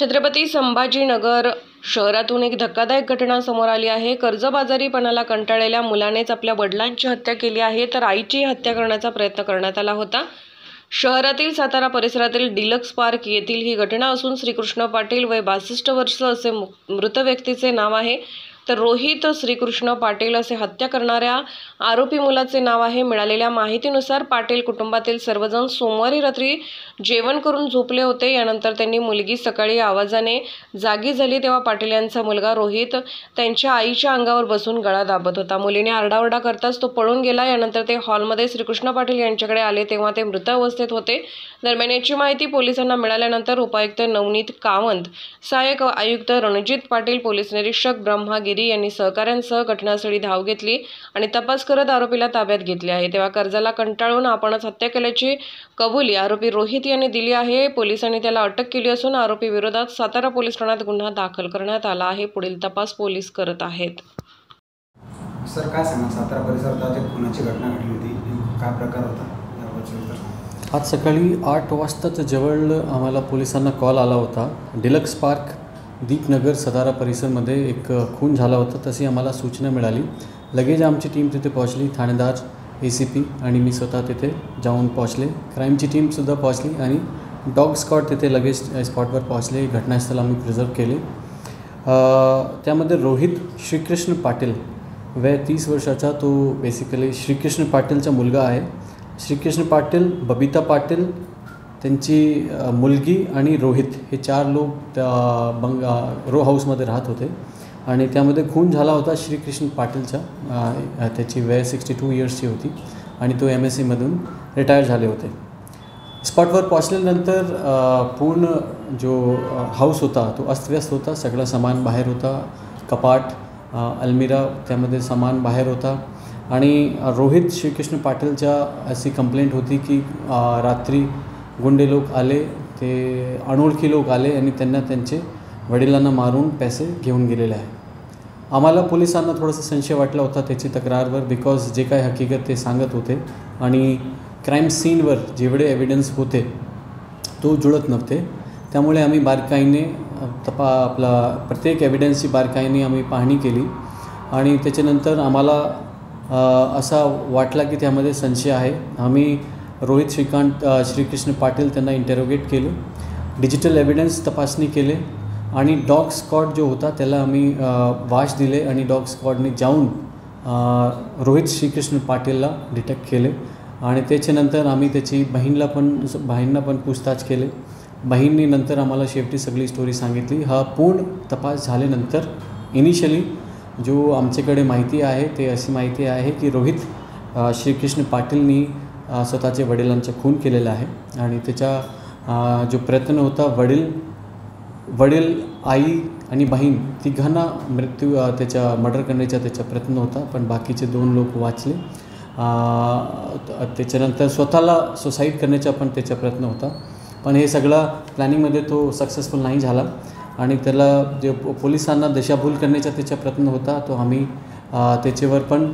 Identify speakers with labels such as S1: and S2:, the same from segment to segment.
S1: छत्रपती संभाजीनगर शहरातून एक धक्कादायक घटना समोर आली आहे। कर्जबाजारीपणाला कंटाळलेल्या मुलानेच आपल्या वडिलांची हत्या केली आहे, तर आईची हत्या करण्याचा प्रयत्न करण्यात आला होता। शहरातील सातारा परिसरातील डिलक्स पार्क येथील ही घटना असून श्रीकृष्ण पाटील वय 62 वर्ष असे मृत व्यक्तीचे नाव आहे, तर रोहित श्रीकृष्ण पाटील असे हत्या करणाऱ्या आरोपी मुलाचे नाव आहे। मिळालेल्या माहितीनुसार पाटील कुटुंबातील सर्वजण सोमवारी रात्री जेवण करून झोपले होते। यानंतर त्यांनी मुलगी सकाळी आवाजाने जागी झाली तेव्हा पाटील यांचा मुलगा रोहित त्यांच्या आईच्या अंगावर बसून गळा दाबत होता। मुलीने आरडाओरडा करताच तो पळून गेला। यानंतर ते हॉलमध्ये श्रीकृष्ण पाटील यांच्याकडे आले तेव्हा ते मृत अवस्थेत होते। दरम्यान याची माहिती पोलिसांना मिळाल्यानंतर उपायुक्त नवनीत कावंत, सहाय्यक आयुक्त रणजित पाटील, पोलीस निरीक्षक ब्रह्मागिरी यांनी सहकाऱ्यांसह घटनास्थळी धाव घेतली आणि तपास करत आरोपीला ताब्यात घेतले आहे। तेव्हा कर्जाला कंटाळून आपणच हत्या केल्याची कबुली आरोपी रोहित यांनी दिली आहे। पोलिसांनी त्याला अटक केली असून आरोपी विरोधात सातारा पोलीस ठाण्यात गुन्हा दाखल करण्यात आला आहे। पुढील तपास पोलीस करत आहेत।
S2: सर काय सांगा, सातारा परिसरात एक खुनाची घटना घडली होती, काय प्रकार होता याबद्दल?
S3: आज सकाळी 8 वाजताच्या जवळ आम्हाला पोलिसांना कॉल आला होता। डिलक्स पार्क दीपनगर सातारा परिसरमध्ये एक खून झाला होता, तशी आम्हाला सूचना मिळाली। लगेच आमची टीम तिथे पोहोचली, ठाणेदार, ACP आणि मी स्वतः तिथे जाऊन पोहोचले। क्राईमची टीमसुद्धा पोहोचली आणि डॉग स्क्वॉड तिथे लगेच स्पॉटवर पोहोचले। घटनास्थळ आम्ही प्रिझर्व केले। त्यामध्ये रोहित श्रीकृष्ण पाटील वय 30 वर्षाचा, तो बेसिकली श्रीकृष्ण पाटीलचा मुलगा आहे। श्रीकृष्ण पाटील, बबिता पाटील, त्यांची मुलगी आणि रोहित हे 4 लोक रो हाऊसमध्ये राहत होते आणि त्यामध्ये खून झाला होता श्रीकृष्ण पाटीलचा। त्याची वय 62 इयर्सची होती आणि तो MSc मधून रिटायर झाले होते। स्पॉटवर पोहोचल्यानंतर पूर्ण जो हाऊस होता तो अस्तव्यस्त होता। सगळं सामान बाहेर होता, कपाट, अलमिरा, त्यामध्ये सामान बाहेर होता आणि रोहित श्रीकृष्ण पाटीलच्या अशी कंप्लेंट होती की रात्री गुंडे लोक आले, ते अनोळखी लोक आले आणि त्यांना त्यांचे वडिलांना मारून पैसे घेऊन गेलेले आहे। आम्हाला पोलिसांना थोडासा संशय वाटला होता त्याची तक्रारवर, बिकॉज जे काही हकीकत ते सांगत होते आणि क्राईम सीनवर जेवढे एव्हिडन्स होते तो जुळत नव्हते। त्यामुळे आम्ही बारकाईने आपला प्रत्येक एव्हिडन्सची बारकाईने आम्ही पाहणी केली आणि त्याच्यानंतर आम्हाला असा वाटला की त्यामध्ये संशय आहे। आम्ही रोहित श्रीकृष्ण पाटील त्यांना इंटरोगेट केले, डिजिटल एव्हिडन्स तपासणी केले आणि डॉग स्क्वॉड जो होता त्याला आम्ही वाश दिले आणि डॉग स्क्वॉडने जाऊन रोहित श्रीकृष्ण पाटीलला डिटेक्ट केले आणि त्याच्यानंतर आम्ही त्याची बहीणला पण पूछताछ केले। बहीणने नंतर आम्हाला शेवटी सगळी स्टोरी सांगितली। हा पूर्ण तपास झाल्यानंतर इनिशियली जो आमच्याकडे माहिती आहे ते अशी माहिती आहे की रोहित श्रीकृष्ण पाटीलनी स्वतःच्या वडिलांचा खून केलेला आहे आणि त्याचा जो प्रयत्न होता वडील, आई आणि बहीण तिघांना त्याच्या मर्डर करण्याचा त्याचा प्रयत्न होता, पण बाकीचे 2 लोक वाचले। त्याच्यानंतर स्वतःला सुसाईड करण्याचा पण त्याचा प्रयत्न होता, पण हे सगळं प्लॅनिंगमध्ये तो सक्सेसफुल नाही झाला आणि त्याला जे पोलिसांना दिशाभूल करण्याचा त्याचा प्रयत्न होता तो आम्ही त्याच्यावर पण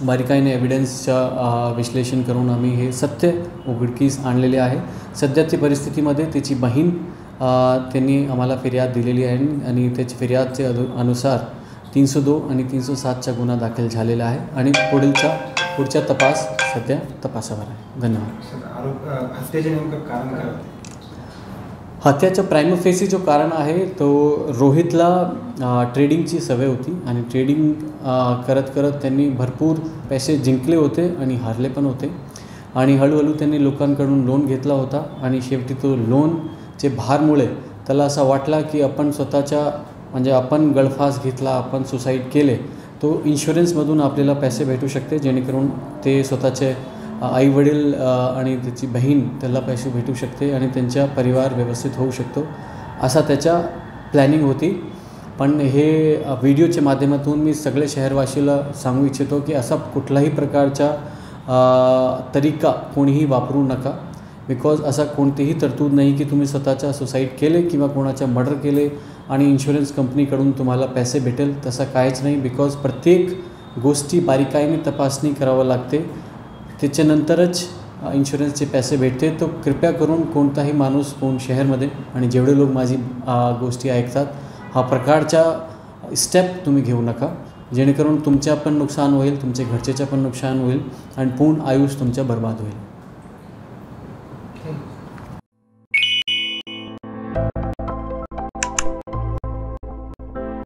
S3: बारीकाईने एव्हिडन्सचं विश्लेषण करून आम्ही हे सत्य उघडकीस आणलेले आहे। सध्याच्या परिस्थितीमध्ये त्याची बहीण त्यांनी आम्हाला फिर्याद दिलेली आहे आणि त्याची फिर्यादच्या अनुसार 302 आणि 307चा गुन्हा दाखल झालेला आहे आणि पुढचा तपास सध्या तपासावर आहे। धन्यवाद।
S2: हत्येचे नेमकं कारण काय होते?
S3: हत्याचं प्रायमरी फेसी जो कारण आहे तो रोहितला ट्रेडिंगची सवय होती आणि ट्रेडिंग करत त्यांनी भरपूर पैसे जिंकले होते आणि हारले पण होते आणि हळूहळू त्यांनी लोकांकडून लोन घेतला होता आणि शेवटी तो लोनचे भारमुळे त्याला असा वाटला की आपण स्वतःच्या म्हणजे आपण गळफास घेतला, आपण सुसाईड केले, तो इन्शुरन्समधून आपल्याला पैसे भेटू शकते जेणेकरून ते स्वतःचे आईवडील आणि त्याची बहीण त्याला पैसे भेटू शकते आणि त्यांचा परिवार व्यवस्थित होऊ शकतो, असा त्याच्या प्लॅनिंग होती। पण हे व्हिडिओच्या माध्यमातून मी सगळे शहरवासीला सांगू इच्छितो की असा कुठलाही प्रकारचा तरीका कोणीही वापरू नका, बिकॉज असा कोणतीही तरतूद नाही की तुम्ही स्वतःचा सुसाईड केले किंवा कोणाचा मर्डर केले आणि इन्शुरन्स कंपनीकडून तुम्हाला पैसे भेटेल, तसं काहीच नाही। बिकॉज प्रत्येक गोष्टी बारीकाईने तपासणी करावं लागते, त्याच्यानंतरच इन्शुरन्सचे पैसे भेटते, तो कृपया करून कोणताही माणूस कोण शहरमध्ये आणि जेवढे लोक माझी गोष्टी ऐकतात हा प्रकारच्या स्टेप तुम्ही घेऊ नका, जेणेकरून तुमच्या पण नुकसान होईल, तुमच्या घरच्याचं पण नुकसान होईल आणि पूर्ण आयुष्य तुमचं बर्बाद होईल.